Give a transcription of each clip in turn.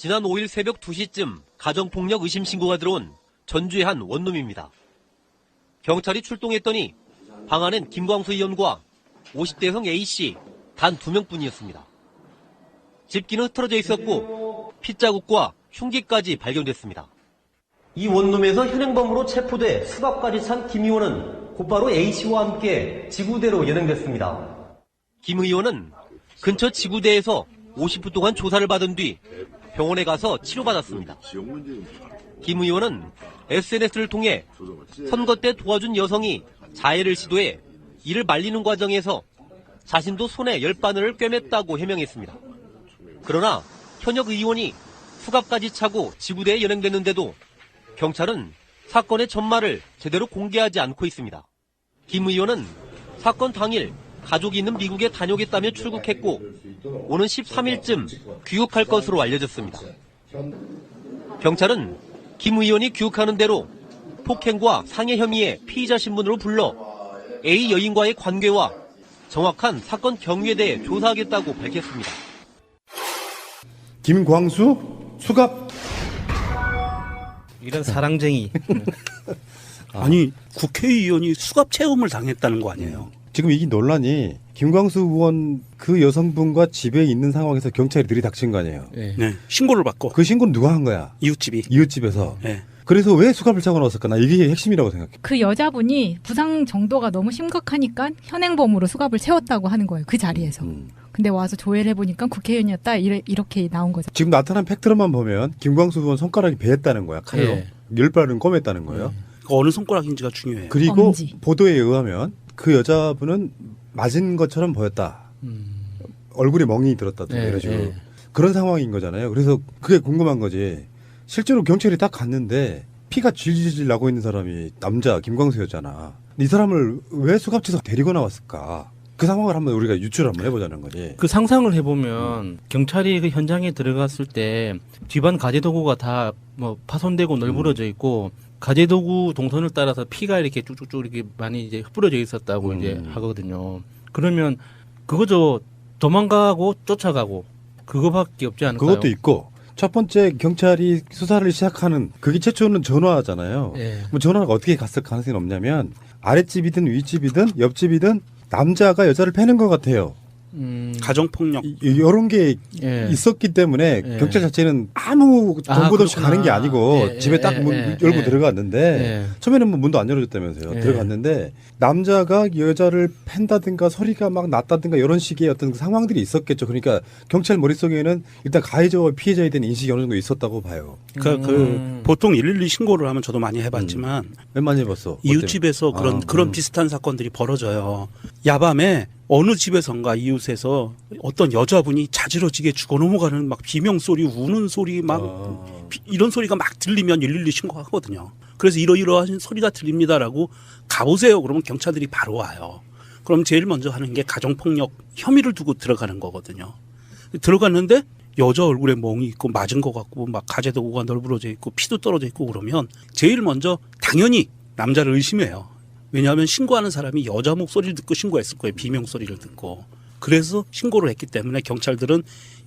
지난 5일 새벽 2시쯤 가정폭력 의심 신고가 들어온 전주의 한 원룸입니다. 경찰이 출동했더니 방 안엔 김광수 의원과 50대형 A씨 단 2명뿐이었습니다. 집기는 흐트러져 있었고 핏자국과 흉기까지 발견됐습니다. 이 원룸에서 현행범으로 체포돼 수갑까지 찬 김 의원은 곧바로 A씨와 함께 지구대로 연행됐습니다. 김 의원은 근처 지구대에서 50분 동안 조사를 받은 뒤 병원에 가서 치료받았습니다. 김 의원은 SNS를 통해 선거 때 도와준 여성이 자해를 시도해 이를 말리는 과정에서 자신도 손에 열바늘을 꿰맸다고 해명했습니다. 그러나 현역 의원이 수갑까지 차고 지구대에 연행됐는데도 경찰은 사건의 전말을 제대로 공개하지 않고 있습니다. 김 의원은 사건 당일 가족이 있는 미국에 다녀오겠다며 출국했고 오는 13일쯤 귀국할 것으로 알려졌습니다. 경찰은 김 의원이 귀국하는 대로 폭행과 상해 혐의의 피의자 신분으로 불러 A 여인과의 관계와 정확한 사건 경위에 대해 조사하겠다고 밝혔습니다. 김광수 수갑. 이런 사랑쟁이. 아니 국회의원이 수갑 체험을 당했다는 거 아니에요? 지금 이 논란이 김광수 의원 그 여성분과 집에 있는 상황에서 경찰이 들이닥친 거 아니에요. 네. 네. 신고를 받고 그 신고는 누가 한 거야? 이웃집이. 이웃집에서. 네. 그래서 왜 수갑을 차고 나왔을까? 나 이게 핵심이라고 생각해. 그 여자분이 부상 정도가 너무 심각하니까 현행범으로 수갑을 채웠다고 하는 거예요. 그 자리에서. 근데 와서 조회를 해보니까 국회의원이었다 이렇게 나온 거죠. 지금 나타난 팩트로만 보면 김광수 의원 손가락이 베었다는 거야. 칼로. 네. 열발은 꿰맸다는 거예요. 그 어느 손가락인지가 중요해요. 그리고 엄지. 보도에 의하면 그 여자분은 맞은 것처럼 보였다. 얼굴에 멍이 들었다든가 네, 이런 식으로. 네. 그런 상황인 거잖아요. 그래서 그게 궁금한 거지. 실제로 경찰이 딱 갔는데 피가 질질 나고 있는 사람이 남자 김광수였잖아. 이 사람을 왜 수갑채에서 데리고 나왔을까? 그 상황을 한번 우리가 유추를 한번 해보자는 거지. 그 상상을 해보면 경찰이 그 현장에 들어갔을 때 집안 가재도구가 다 뭐 파손되고 널브러져 있고 가재도구 동선을 따라서 피가 이렇게 쭉쭉쭉 이렇게 많이 이제 흩뿌려져 있었다고 이제 하거든요. 그러면 그거죠. 도망가고 쫓아가고 그거밖에 없지 않을까요? 그것도 있고 첫 번째 경찰이 수사를 시작하는 그게 최초는 전화잖아요. 예. 뭐 전화가 어떻게 갔을 가능성이 없냐면 아랫집이든 윗집이든 옆집이든 남자가 여자를 패는 것 같아요. 가정폭력. 이런 게 예. 있었기 때문에 예. 경찰 자체는 아무 정보도 없이 그렇구나. 가는 게 아니고 예, 집에 예, 딱 문 예, 열고 예. 들어갔는데 예. 처음에는 뭐 문도 안 열어줬다면서요. 예. 들어갔는데 남자가 여자를 팬다든가 소리가 막 났다든가 이런 식의 어떤 상황들이 있었겠죠. 그러니까 경찰 머릿속에는 일단 가해자와 피해자에 대한 인식이 어느 정도 있었다고 봐요. 그 보통 112 신고를 하면 저도 많이 해봤지만 웬 많이 해봤어. 이웃집에서 어때요? 그런 비슷한 사건들이 벌어져요. 야밤에 어느 집에선가 이웃에서 어떤 여자분이 자지러지게 죽어 넘어가는 막 비명 소리, 우는 소리 막 이런 소리가 막 들리면 112 신고하거든요. 그래서 이러이러한 소리가 들립니다라고 가보세요. 그러면 경찰들이 바로 와요. 그럼 제일 먼저 하는 게 가정폭력 혐의를 두고 들어가는 거거든요. 들어갔는데 여자 얼굴에 멍이 있고 맞은 것 같고 막 가재도구가 널브러져 있고 피도 떨어져 있고 그러면 제일 먼저 당연히 남자를 의심해요. 왜냐하면 신고하는 사람이 여자 목소리를 듣고 신고했을 거예요. 비명 소리를 듣고. 그래서 신고를 했기 때문에 경찰들은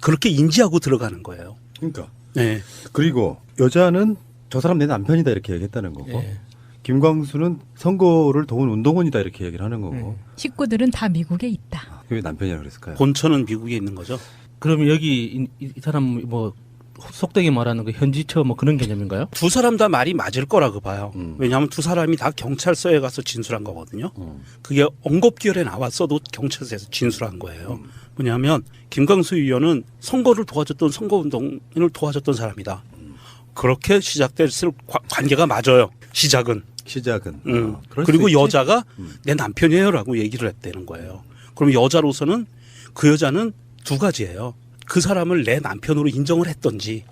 그렇게 인지하고 들어가는 거예요. 그러니까. 네. 그리고 여자는 저 사람 내 남편이다 이렇게 얘기했다는 거고 예. 김광수는 선거를 도운 운동원이다 이렇게 얘기를 하는 거고 식구들은 다 미국에 있다. 왜 남편이라고 그랬을까요? 본처는 미국에 있는 거죠. 그러면 여기 이 사람 뭐 속되게 말하는 그 현지처 뭐 그런 개념인가요? 두 사람 다 말이 맞을 거라고 봐요. 왜냐하면 두 사람이 다 경찰서에 가서 진술한 거거든요. 그게 언급기열에 나왔어도 경찰서에서 진술한 거예요. 뭐냐면 김광수 의원은 선거를 도와줬던 선거운동을 도와줬던 사람이다. 그렇게 시작됐을 관계가 맞아요. 시작은. 그럴 그리고 수 있지. 여자가 내 남편이에요라고 얘기를 했다는 거예요. 그럼 여자로서는 그 여자는 두 가지예요. 그 사람을 내 남편으로 인정을 했던지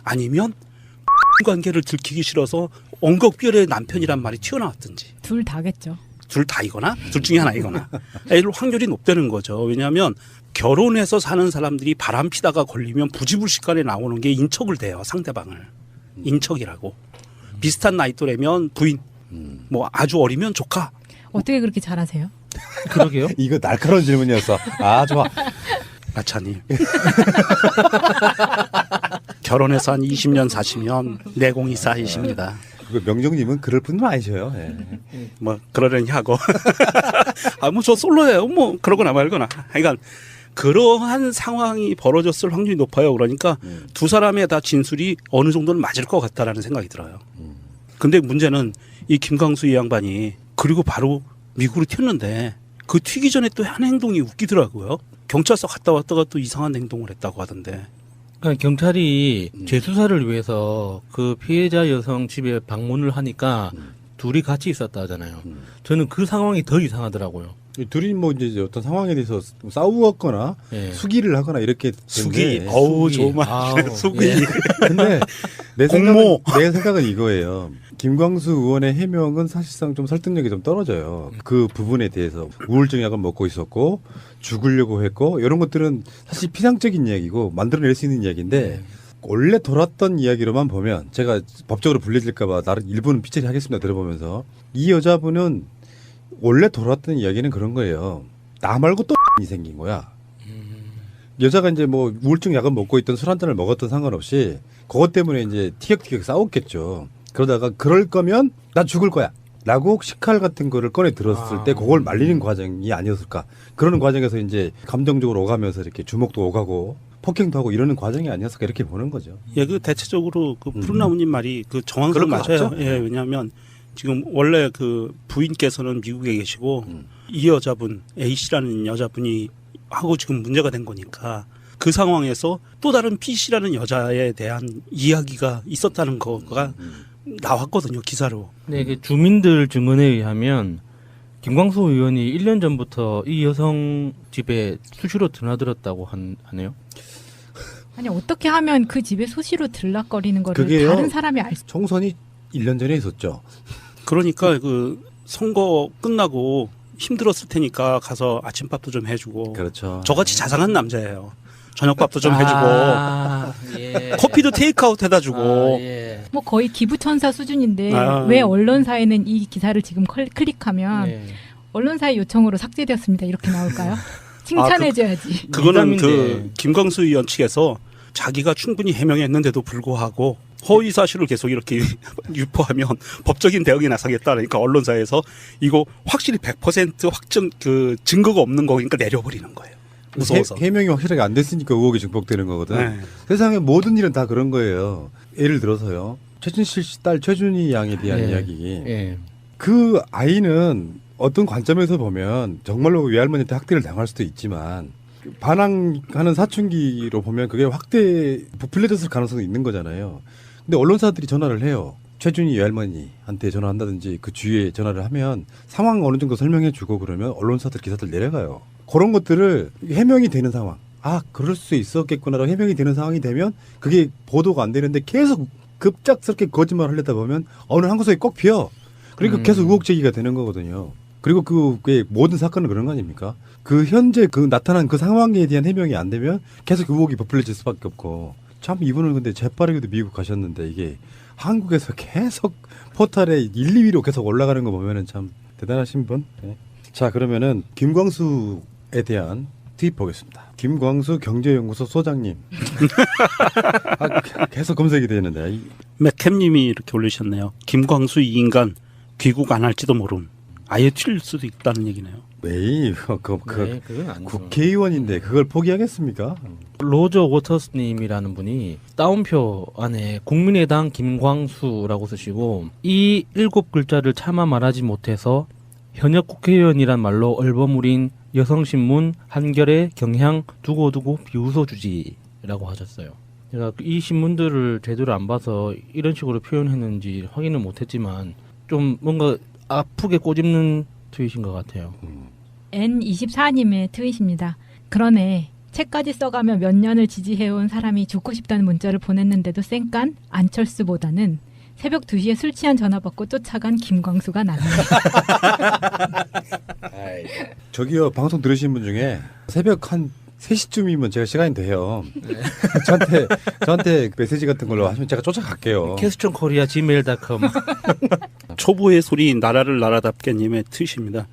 아니면 관계를 들키기 싫어서 언급결의 남편이란 말이 튀어나왔든지 둘 다겠죠. 둘 다이거나 둘 중에 하나이거나 애를 확률이 높다는 거죠. 왜냐하면 결혼해서 사는 사람들이 바람 피다가 걸리면 부지불식간에 나오는 게 인척을 대요. 상대방을. 인척이라고. 비슷한 나이 또래면 부인 뭐 아주 어리면 조카. 어떻게 그렇게 잘하세요? 그러게요. 이거 날카로운 질문이었어. 아 좋아. 마차님. 결혼해서 한 20년 사시면 내공이 쌓이십니다. 그 명정님은 그럴 분은 아니셔요. 예. 뭐 그러려니 하고 뭐 저 솔로예요. 뭐 그러거나 말거나. 그러니까 그러한 상황이 벌어졌을 확률이 높아요. 그러니까 두 사람의 다 진술이 어느 정도는 맞을 것 같다라는 생각이 들어요. 근데 문제는 이 김광수 이 양반이 그리고 바로 미국으로 튀었는데 그 튀기 전에 또 한 행동이 웃기더라고요. 경찰서 갔다 왔다가 또 이상한 행동을 했다고 하던데. 그러니까 경찰이 재수사를 위해서 그 피해자 여성 집에 방문을 하니까 둘이 같이 있었다 하잖아요. 저는 그 상황이 더 이상하더라고요. 이 둘이 뭐 이제 어떤 상황에 대해서 싸우거나 예. 수기를 하거나 이렇게 수기, 되는데 어우 수기. 좋은 말. 아우, 수기. 예. 근데 내 공모. 생각은 이거예요. 김광수 의원의 해명은 사실상 좀 설득력이 좀 떨어져요. 그 부분에 대해서 우울증 약을 먹고 있었고 죽으려고 했고 이런 것들은 사실 피상적인 이야기고 만들어낼 수 있는 이야기인데 원래 돌았던 이야기로만 보면 제가 법적으로 불려질까봐 나를 일부는 피처리 하겠습니다. 들어보면서 이 여자분은 원래 돌았던 이야기는 그런 거예요. 나 말고 또 이 생긴 거야. 여자가 이제 뭐 우울증 약을 먹고 있던 술 한 잔을 먹었던 상관없이 그것 때문에 이제 티격태격 싸웠겠죠. 그러다가 그럴 거면 나 죽을 거야. 라고 식칼 같은 거를 꺼내 들었을 때 그걸 말리는 과정이 아니었을까. 그러는 과정에서 이제 감정적으로 오가면서 이렇게 주먹도 오가고 폭행도 하고 이러는 과정이 아니었을까 이렇게 보는 거죠. 예, 그 대체적으로 그 푸른나무님 말이 그 정확한 그럴 거 것 맞아요. 같죠? 예, 왜냐하면 지금 원래 그 부인께서는 미국에 계시고 이 여자분 A 씨라는 여자분이 하고 지금 문제가 된 거니까 그 상황에서 또 다른 B 씨라는 여자에 대한 이야기가 있었다는 거가 나왔거든요, 기사로. 네, 이게 주민들 증언에 의하면 김광수 의원이 1년 전부터 이 여성 집에 수시로 드나들었다고 하네요. 아니 어떻게 하면 그 집에 수시로 들락거리는 거를 그게요. 다른 사람이 알 수? 총선이 1년 전에 있었죠. 그러니까 그 선거 끝나고 힘들었을 테니까 가서 아침밥도 좀 해주고. 그렇죠. 저같이 자상한 남자예요. 저녁밥도 좀 해주고 예. 커피도 테이크아웃 해다 주고. 예. 뭐 거의 기부천사 수준인데 아. 왜 언론사에는 이 기사를 지금 클릭하면 예. 언론사의 요청으로 삭제되었습니다 이렇게 나올까요? 칭찬해줘야지. 그거는 민감인데. 그 김광수 의원 측에서 자기가 충분히 해명했는데도 불구하고 허위 사실을 계속 이렇게 유포하면 법적인 대응이 나서겠다. 그러니까 언론사에서 이거 확실히 100% 확정 그 증거가 없는 거니까 내려버리는 거예요. 무서워서. 해명이 확실하게 안 됐으니까 의혹이 증폭되는 거거든. 네. 세상의 모든 일은 다 그런 거예요. 예를 들어서요. 최진실 씨 딸 최준희 양에 대한 예. 이야기. 예. 그 아이는 어떤 관점에서 보면 정말로 외할머니한테 학대를 당할 수도 있지만 반항하는 사춘기로 보면 그게 확대 부풀려졌을 가능성이 있는 거잖아요. 근데 언론사들이 전화를 해요. 최준희 외할머니한테 전화한다든지 그 주위에 전화를 하면 상황 어느 정도 설명해 주고 그러면 언론사들 기사들 내려가요. 그런 것들을 해명이 되는 상황. 아, 그럴 수 있었겠구나라고 해명이 되는 상황이 되면 그게 보도가 안 되는데 계속 급작스럽게 거짓말을 하려다 보면 어느 한 구석에 꼭 비어. 그러니까 계속 의혹 제기가 되는 거거든요. 그리고 그게 모든 사건은 그런 거 아닙니까? 그 현재 그 나타난 그 상황에 대한 해명이 안 되면 계속 의혹이 부풀려질 수밖에 없고. 참 이분은 근데 재빠르게도 미국 가셨는데 이게 한국에서 계속 포탈에 1, 2위로 계속 올라가는 거 보면은 참 대단하신 분. 네. 자, 그러면은 김광수에 대한 트윗 보겠습니다. 김광수 경제연구소 소장님. 아, 계속 검색이 되는데. 맥캠님이 이렇게 올리셨네요. 김광수 이 인간 귀국 안 할지도 모름. 아예 튈 수도 있다는 얘기네요. 에이, 네, 그건 아니죠. 국회의원인데 그걸 포기하겠습니까? 로저 워터스님이라는 분이 따옴표 안에 국민의당 김광수라고 쓰시고 이 7글자를 차마 말하지 못해서 현역 국회의원이란 말로 얼버무린 여성신문 한결의 경향 두고두고 비웃어 주지라고 하셨어요. 제가 이 신문들을 제대로 안 봐서 이런 식으로 표현했는지 확인은 못했지만 좀 뭔가 아프게 꼬집는 트윗인 것 같아요. N24님의 트윗입니다. 그러네. 책까지 써가며 몇 년을 지지해온 사람이 죽고 싶다는 문자를 보냈는데도 쌩깐 안철수보다는 새벽 2시에 술 취한 전화 받고 쫓아간 김광수가 낫네. 저기요, 방송 들으신 분 중에 새벽 한 3시쯤이면 제가 시간이 돼요. 저한테 메시지 같은 걸로 하시면 제가 쫓아갈게요. 캐스천 코리아 gmail.com 초보의 소리 나라를 나라답게님의 트윗입니다.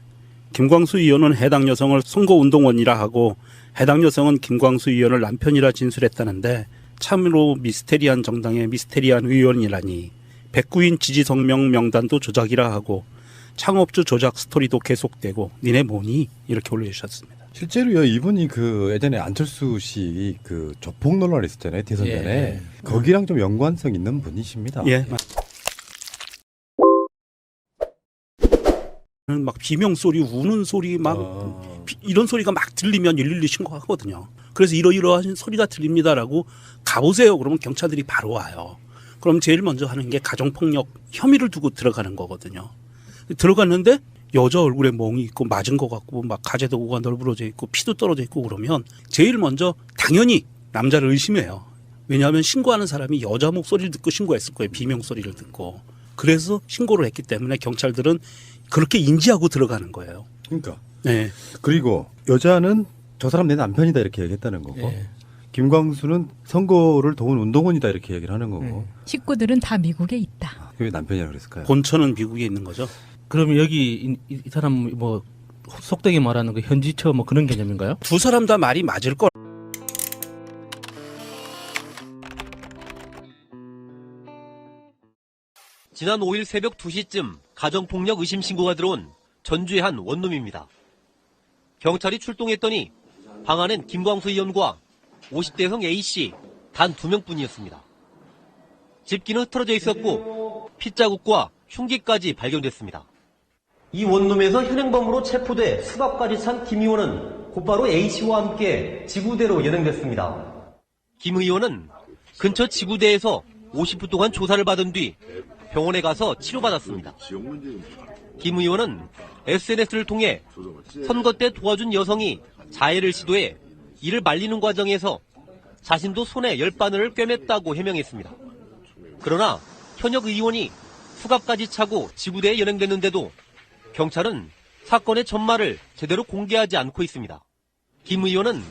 김광수 의원은 해당 여성을 선거운동원이라 하고 해당 여성은 김광수 의원을 남편이라 진술했다는데 참으로 미스테리한 정당의 미스테리한 의원이라니. 백구인 지지 성명 명단도 조작이라 하고 창업주 조작 스토리도 계속되고 니네 뭐니? 이렇게 올려주셨습니다. 실제로요, 이분이 그 예전에 안철수 씨 그 조폭 논란 있었잖아요, 대선 전에. 예. 거기랑 좀 연관성 있는 분이십니다. 예. 막 비명 소리, 우는 소리 막 이런 소리가 막 들리면 112 신고하거든요. 그래서 이러이러한 소리가 들립니다라고 가보세요. 그러면 경찰들이 바로 와요. 그럼 제일 먼저 하는 게 가정폭력 혐의를 두고 들어가는 거거든요. 들어갔는데 여자 얼굴에 멍이 있고 맞은 것 같고 막 가재도구가 널브러져 있고 피도 떨어져 있고 그러면 제일 먼저 당연히 남자를 의심해요. 왜냐하면 신고하는 사람이 여자 목소리를 듣고 신고했을 거예요. 비명 소리를 듣고. 그래서 신고를 했기 때문에 경찰들은 그렇게 인지하고 들어가는 거예요. 그러니까. 네. 그리고 여자는 저 사람 내 남편이다 이렇게 얘기했다는 거고. 예. 김광수는 선거를 도운 운동원이다 이렇게 얘기를 하는 거고. 식구들은 다 미국에 있다. 왜 남편이라고 그랬을까요? 본처는 미국에 있는 거죠. 그러면 여기 이 사람 뭐 속되게 말하는 그 현지처 뭐 그런 개념인가요? 두 사람 다 말이 맞을 걸. 지난 5일 새벽 2시쯤 가정폭력 의심 신고가 들어온 전주의 한 원룸입니다. 경찰이 출동했더니 방 안엔 김광수 의원과 50대형 A씨 단 2명뿐이었습니다. 집기는 흩어져 있었고 핏자국과 흉기까지 발견됐습니다. 이 원룸에서 현행범으로 체포돼 수갑까지 찬 김 의원은 곧바로 A씨와 함께 지구대로 연행됐습니다. 김 의원은 근처 지구대에서 50분 동안 조사를 받은 뒤 병원에 가서 치료받았습니다. 김 의원은 SNS를 통해 선거 때 도와준 여성이 자해를 시도해 이를 말리는 과정에서 자신도 손에 열바늘을 꿰맸다고 해명했습니다. 그러나 현역 의원이 수갑까지 차고 지구대에 연행됐는데도 경찰은 사건의 전말을 제대로 공개하지 않고 있습니다. 김 의원은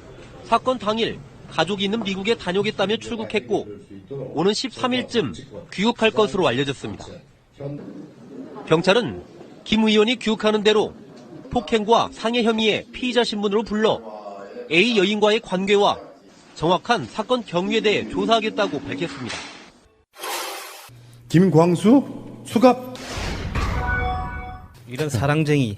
사건 당일 가족이 있는 미국에 다녀오겠다며 출국했고 오는 13일쯤 귀국할 것으로 알려졌습니다. 경찰은 김 의원이 귀국하는 대로 폭행과 상해 혐의의 피의자 신분으로 불러 A 여인과의 관계와 정확한 사건 경위에 대해 조사하겠다고 밝혔습니다. 김광수 수갑. 이런 사랑쟁이.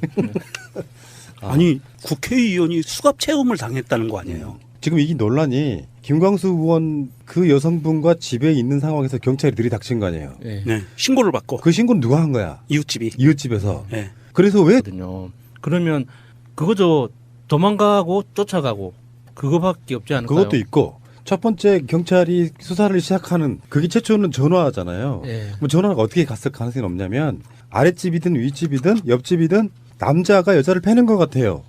아니 국회의원이 수갑 체험을 당했다는 거 아니에요. 지금 이 논란이 김광수 의원 그 여성분과 집에 있는 상황에서 경찰이 들이닥친 거 아니에요. 예. 네. 신고를 받고 그 신고는 누가 한 거야? 이웃집이. 이웃집에서. 네. 그래서 왜 거든요. 그러면 그거죠. 도망가고 쫓아가고 그거밖에 없지 않을까요? 그것도 있고 첫 번째 경찰이 수사를 시작하는 그게 최초는 전화잖아요. 예. 뭐 전화가 어떻게 갔을 가능성이 없냐면 아랫집이든 윗집이든 옆집이든 남자가 여자를 패는 것 같아요.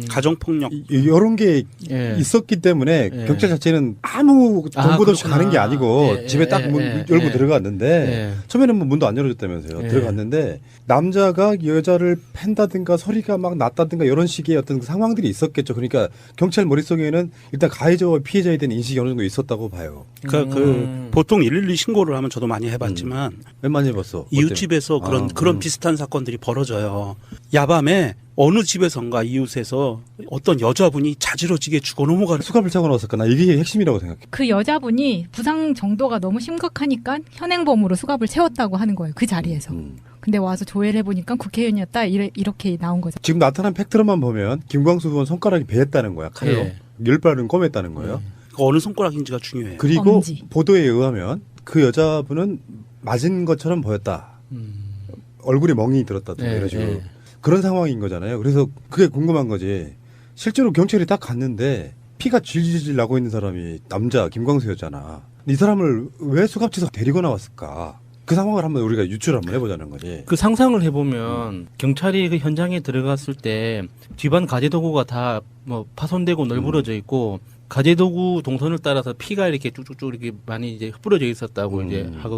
가정폭력. 이런 게 예. 있었기 때문에 예. 경찰 자체는 아무 정보도 없이 그렇구나. 가는 게 아니고 예, 집에 예, 딱 문 예, 열고 예. 들어갔는데 예. 처음에는 뭐 문도 안 열어줬다면서요. 예. 들어갔는데 남자가 여자를 팬다든가 소리가 막 났다든가 이런 식의 어떤 상황들이 있었겠죠. 그러니까 경찰 머릿속에는 일단 가해자와 피해자에 대한 인식이 어느 정도 있었다고 봐요. 그 보통 112 신고를 하면 저도 많이 해봤지만 웬 많이 해봤어. 이웃집에서 어때요? 그런 비슷한 사건들이 벌어져요. 야밤에 어느 집에선가 이웃에서 어떤 여자분이 자지러지게 죽어 넘어가는. 수갑을 차고 나왔을까? 나 이게 핵심이라고 생각해. 그 여자분이 부상 정도가 너무 심각하니까 현행범으로 수갑을 채웠다고 하는 거예요. 그 자리에서. 근데 와서 조회를 해보니까 국회의원이었다 이렇게 나온 거죠. 지금 나타난 팩트로만 보면 김광수 의원 손가락이 베었다는 거야. 칼로. 예. 열발은 꿰맸다는 거예요. 어느 손가락인지가 중요해요. 그리고 엄지. 보도에 의하면 그 여자분은 맞은 것처럼 보였다. 얼굴에 멍이 들었다든가 예, 이런 식으로. 예. 그런 상황인 거잖아요. 그래서 그게 궁금한 거지. 실제로 경찰이 딱 갔는데 피가 질질 나고 있는 사람이 남자 김광수였잖아. 이 사람을 왜 수갑채에서 데리고 나왔을까? 그 상황을 한번 우리가 유추를 한번 해보자는 거지. 그 상상을 해보면 경찰이 그 현장에 들어갔을 때 집안 가재도구가 다 뭐 파손되고 널브러져 있고 가재도구 동선을 따라서 피가 이렇게 쭉쭉쭉 이렇게 많이 이제 흩뿌려져 있었다고 이제 하고